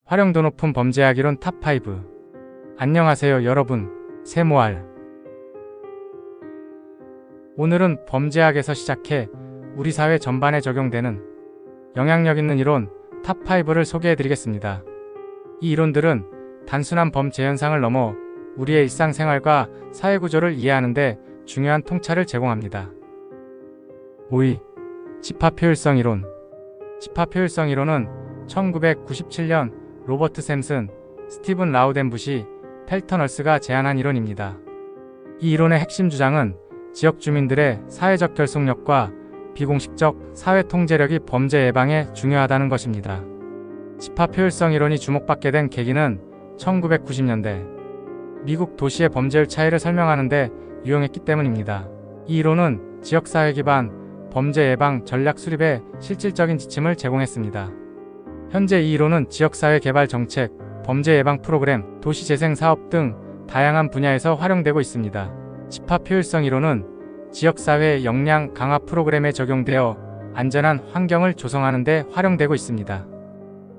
활용도 높은 범죄학 이론 탑5. 안녕하세요 여러분, 세모알. 오늘은 범죄학에서 시작해 우리 사회 전반에 적용되는 영향력 있는 이론 탑5를 소개해드리겠습니다. 이 이론들은 단순한 범죄 현상을 넘어 우리의 일상생활과 사회구조를 이해하는 데 중요한 통찰을 제공합니다. 5위. 집합효율성 이론. 집합효율성 이론은 1997년 로버트 샘슨, 스티븐 라우덴부시, 펠턴 얼스가 제안한 이론입니다. 이 이론의 핵심 주장은 지역 주민들의 사회적 결속력과 비공식적 사회 통제력이 범죄 예방에 중요하다는 것입니다. 집합효율성 이론이 주목받게 된 계기는 1990년대 미국 도시의 범죄율 차이를 설명하는 데 유용했기 때문입니다. 이 이론은 지역사회 기반 범죄 예방 전략 수립에 실질적인 지침을 제공했습니다. 현재 이 이론은 지역사회 개발 정책, 범죄 예방 프로그램, 도시재생 사업 등 다양한 분야에서 활용되고 있습니다. 집합효율성 이론은 지역사회의 역량 강화 프로그램에 적용되어 안전한 환경을 조성하는 데 활용되고 있습니다.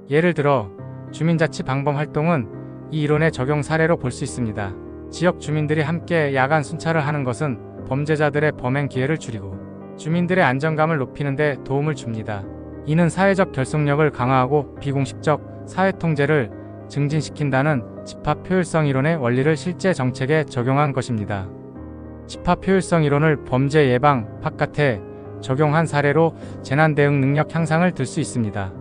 예를 들어 주민자치 방범 활동은 이 이론의 적용 사례로 볼 수 있습니다. 지역 주민들이 함께 야간 순찰을 하는 것은 범죄자들의 범행 기회를 줄이고 주민들의 안정감을 높이는 데 도움을 줍니다. 이는 사회적 결속력을 강화하고 비공식적 사회 통제를 증진시킨다는 집합효율성 이론의 원리를 실제 정책에 적용한 것입니다. 집합효율성 이론을 범죄 예방, 바깥에 적용한 사례로 재난 대응 능력 향상을 들 수 있습니다.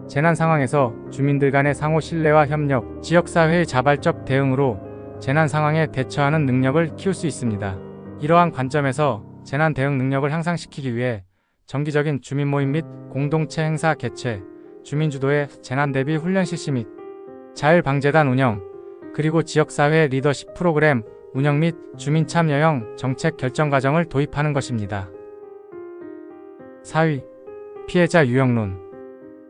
재난 상황에서 주민들 간의 상호 신뢰와 협력, 지역사회의 자발적 대응으로 재난 상황에 대처하는 능력을 키울 수 있습니다. 이러한 관점에서 재난 대응 능력을 향상시키기 위해 정기적인 주민 모임 및 공동체 행사 개최, 주민 주도의 재난 대비 훈련 실시 및 자율방재단 운영, 그리고 지역사회 리더십 프로그램 운영 및 주민 참여형 정책 결정 과정을 도입하는 것입니다. 4위. 피해자 유형론.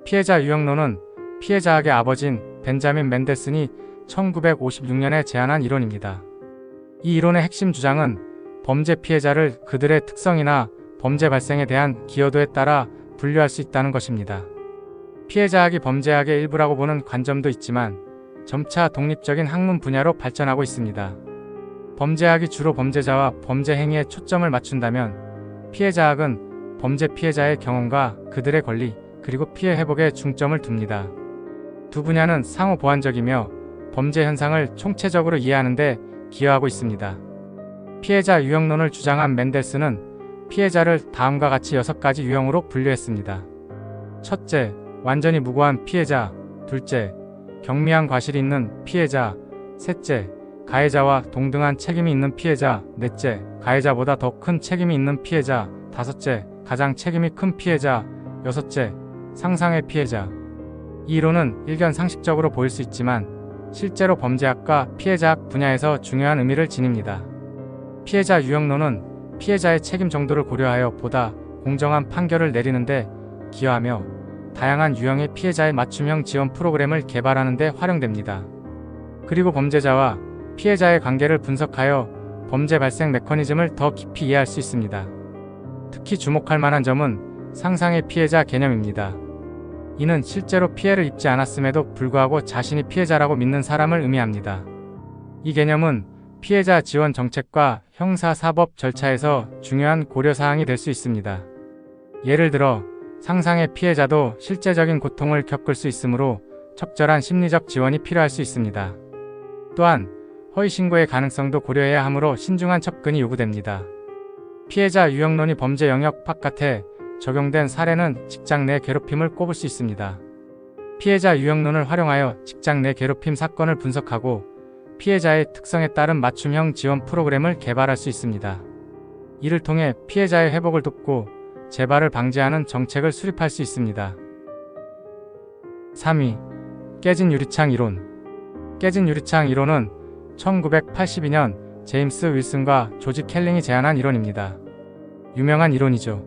피해자 유형론은 피해자학의 아버지인 벤자민 멘델슨이 1956년에 제안한 이론입니다. 이 이론의 핵심 주장은 범죄 피해자를 그들의 특성이나 범죄 발생에 대한 기여도에 따라 분류할 수 있다는 것입니다. 피해자학이 범죄학의 일부라고 보는 관점도 있지만 점차 독립적인 학문 분야로 발전하고 있습니다. 범죄학이 주로 범죄자와 범죄 행위에 초점을 맞춘다면 피해자학은 범죄 피해자의 경험과 그들의 권리, 그리고 피해 회복에 중점을 둡니다. 두 분야는 상호 보완적이며 범죄 현상을 총체적으로 이해하는 데 기여하고 있습니다. 피해자 유형론을 주장한 멘델슨은 피해자를 다음과 같이 6가지 유형으로 분류했습니다. 첫째, 완전히 무고한 피해자. 둘째, 경미한 과실이 있는 피해자. 셋째, 가해자와 동등한 책임이 있는 피해자. 넷째, 가해자보다 더 큰 책임이 있는 피해자. 다섯째, 가장 책임이 큰 피해자. 여섯째, 상상의 피해자. 이 이론은 일견 상식적으로 보일 수 있지만 실제로 범죄학과 피해자학 분야에서 중요한 의미를 지닙니다. 피해자 유형론은 피해자의 책임 정도를 고려하여 보다 공정한 판결을 내리는데 기여하며 다양한 유형의 피해자의 맞춤형 지원 프로그램을 개발하는 데 활용됩니다. 그리고 범죄자와 피해자의 관계를 분석하여 범죄 발생 메커니즘을 더 깊이 이해할 수 있습니다. 특히 주목할 만한 점은 상상의 피해자 개념입니다. 이는 실제로 피해를 입지 않았음에도 불구하고 자신이 피해자라고 믿는 사람을 의미합니다. 이 개념은 피해자 지원 정책과 형사사법 절차에서 중요한 고려사항이 될 수 있습니다. 예를 들어 상상의 피해자도 실제적인 고통을 겪을 수 있으므로 적절한 심리적 지원이 필요할 수 있습니다. 또한 허위신고의 가능성도 고려해야 하므로 신중한 접근이 요구됩니다. 피해자 유형론이 범죄 영역 바깥에 적용된 사례는 직장 내 괴롭힘을 꼽을 수 있습니다. 피해자 유형론을 활용하여 직장 내 괴롭힘 사건을 분석하고 피해자의 특성에 따른 맞춤형 지원 프로그램을 개발할 수 있습니다. 이를 통해 피해자의 회복을 돕고 재발을 방지하는 정책을 수립할 수 있습니다. 3위. 깨진 유리창 이론. 깨진 유리창 이론은 1982년 제임스 윌슨과 조지 켈링이 제안한 이론입니다. 유명한 이론이죠.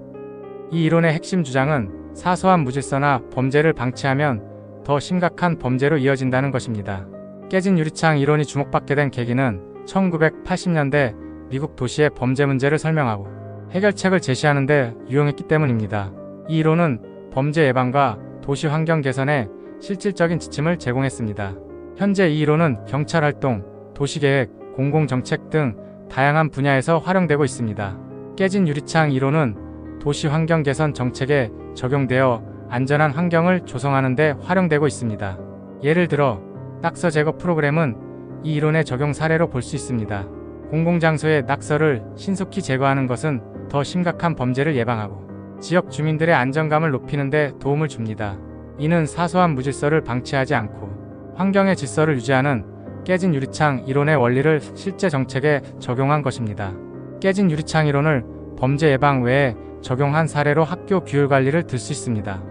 이 이론의 핵심 주장은 사소한 무질서나 범죄를 방치하면 더 심각한 범죄로 이어진다는 것입니다. 깨진 유리창 이론이 주목받게 된 계기는 1980년대 미국 도시의 범죄 문제를 설명하고 해결책을 제시하는 데 유용했기 때문입니다. 이 이론은 범죄 예방과 도시 환경 개선에 실질적인 지침을 제공했습니다. 현재 이 이론은 경찰활동, 도시계획, 공공정책 등 다양한 분야에서 활용되고 있습니다. 깨진 유리창 이론은 도시 환경 개선 정책에 적용되어 안전한 환경을 조성하는 데 활용되고 있습니다. 예를 들어 낙서 제거 프로그램은 이 이론의 적용 사례로 볼 수 있습니다. 공공장소의 낙서를 신속히 제거하는 것은 더 심각한 범죄를 예방하고 지역 주민들의 안정감을 높이는 데 도움을 줍니다. 이는 사소한 무질서를 방치하지 않고 환경의 질서를 유지하는 깨진 유리창 이론의 원리를 실제 정책에 적용한 것입니다. 깨진 유리창 이론을 범죄 예방 외에 적용한 사례로 학교 규율 관리를 들 수 있습니다.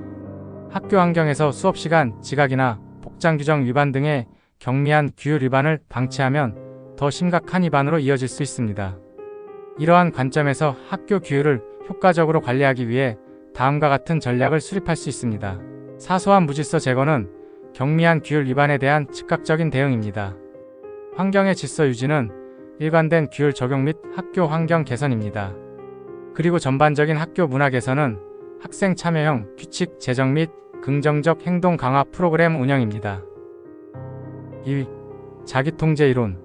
학교 환경에서 수업시간 지각이나 복장 규정 위반 등의 경미한 규율 위반을 방치하면 더 심각한 위반으로 이어질 수 있습니다. 이러한 관점에서 학교 규율을 효과적으로 관리하기 위해 다음과 같은 전략을 수립할 수 있습니다. 사소한 무질서 제거는 경미한 규율 위반에 대한 즉각적인 대응입니다. 환경의 질서 유지는 일관된 규율 적용 및 학교 환경 개선입니다. 그리고 전반적인 학교 문화 개선은 학생 참여형 규칙 제정 및 긍정적 행동 강화 프로그램 운영입니다. 2. 자기통제 이론.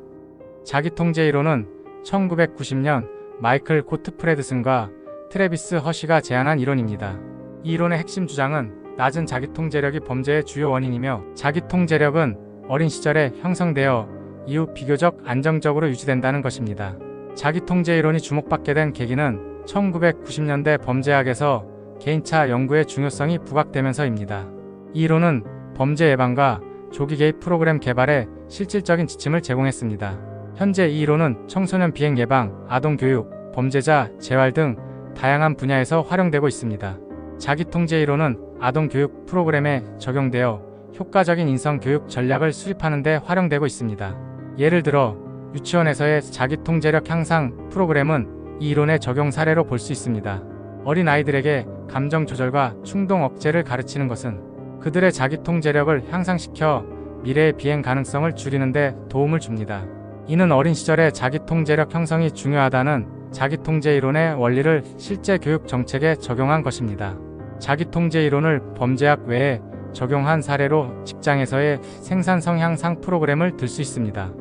자기통제 이론은 1990년 마이클 고트프레드슨과 트래비스 허시가 제안한 이론입니다. 이 이론의 핵심 주장은 낮은 자기통제력이 범죄의 주요 원인이며 자기통제력은 어린 시절에 형성되어 이후 비교적 안정적으로 유지된다는 것입니다. 자기통제 이론이 주목받게 된 계기는 1990년대 범죄학에서 개인차 연구의 중요성이 부각되면서입니다. 이 이론은 범죄 예방과 조기 개입 프로그램 개발에 실질적인 지침을 제공했습니다. 현재 이 이론은 청소년 비행 예방, 아동 교육, 범죄자 재활 등 다양한 분야에서 활용되고 있습니다. 자기통제 이론은 아동 교육 프로그램에 적용되어 효과적인 인성 교육 전략을 수립하는 데 활용되고 있습니다. 예를 들어 유치원에서의 자기통제력 향상 프로그램은 이 이론의 적용 사례로 볼 수 있습니다. 어린 아이들에게 감정 조절과 충동 억제를 가르치는 것은 그들의 자기통제력을 향상시켜 미래의 비행 가능성을 줄이는 데 도움을 줍니다. 이는 어린 시절의 자기통제력 형성이 중요하다는 자기통제 이론의 원리를 실제 교육 정책에 적용한 것입니다. 자기통제 이론을 범죄학 외에 적용한 사례로 직장에서의 생산 성향상 프로그램을 들 수 있습니다.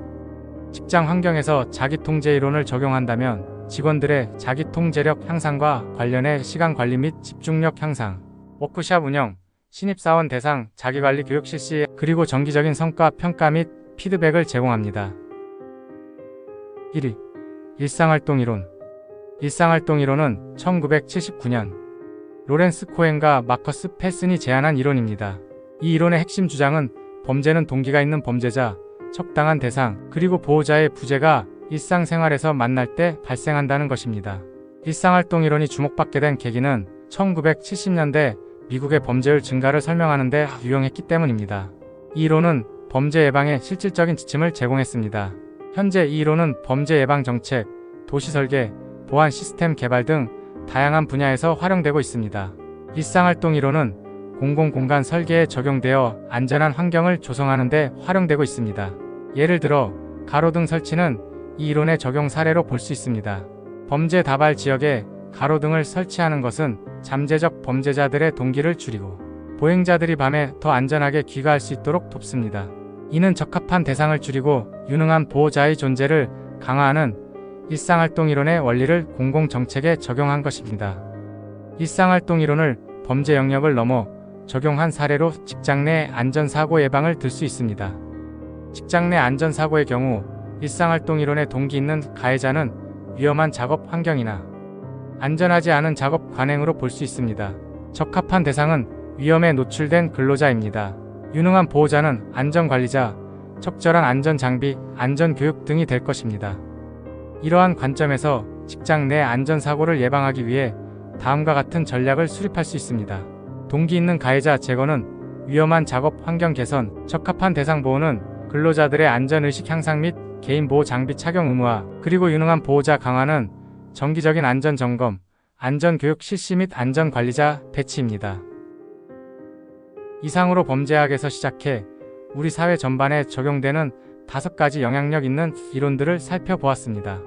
직장 환경에서 자기통제 이론을 적용한다면 직원들의 자기통제력 향상과 관련해 시간 관리 및 집중력 향상, 워크숍 운영, 신입사원 대상 자기관리 교육 실시, 그리고 정기적인 성과 평가 및 피드백을 제공합니다. 1위. 일상활동 이론. 일상활동 이론은 1979년 로렌스 코헨과 마커스 패슨이 제안한 이론입니다. 이 이론의 핵심 주장은 범죄는 동기가 있는 범죄자, 적당한 대상, 그리고 보호자의 부재가 일상생활에서 만날 때 발생한다는 것입니다. 일상활동 이론이 주목받게 된 계기는 1970년대 미국의 범죄율 증가를 설명하는 데 유용했기 때문입니다. 이 이론은 범죄 예방에 실질적인 지침을 제공했습니다. 현재 이 이론은 범죄 예방 정책, 도시 설계, 보안 시스템 개발 등 다양한 분야에서 활용되고 있습니다. 일상활동 이론은 공공공간 설계에 적용되어 안전한 환경을 조성하는 데 활용되고 있습니다. 예를 들어 가로등 설치는 이 이론의 적용 사례로 볼 수 있습니다. 범죄 다발 지역에 가로등을 설치하는 것은 잠재적 범죄자들의 동기를 줄이고 보행자들이 밤에 더 안전하게 귀가할 수 있도록 돕습니다. 이는 적합한 대상을 줄이고 유능한 보호자의 존재를 강화하는 일상활동 이론의 원리를 공공정책에 적용한 것입니다. 일상활동 이론을 범죄 영역을 넘어 적용한 사례로 직장 내 안전사고 예방을 들 수 있습니다. 직장 내 안전사고의 경우 일상활동 이론의 동기 있는 가해자는 위험한 작업 환경이나 안전하지 않은 작업 관행으로 볼 수 있습니다. 적합한 대상은 위험에 노출된 근로자입니다. 유능한 보호자는 안전관리자, 적절한 안전장비, 안전교육 등이 될 것입니다. 이러한 관점에서 직장 내 안전사고를 예방하기 위해 다음과 같은 전략을 수립할 수 있습니다. 동기 있는 가해자 제거는 위험한 작업 환경 개선, 적합한 대상 보호는 근로자들의 안전의식 향상 및 개인보호 장비 착용 의무화, 그리고 유능한 보호자 강화는 정기적인 안전점검, 안전교육 실시 및 안전관리자 배치입니다. 이상으로 범죄학에서 시작해 우리 사회 전반에 적용되는 5가지 영향력 있는 이론들을 살펴보았습니다.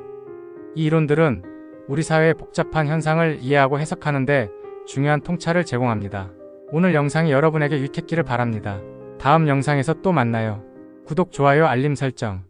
이 이론들은 우리 사회의 복잡한 현상을 이해하고 해석하는 데 중요한 통찰을 제공합니다. 오늘 영상이 여러분에게 유익했기를 바랍니다. 다음 영상에서 또 만나요. 구독, 좋아요, 알림 설정.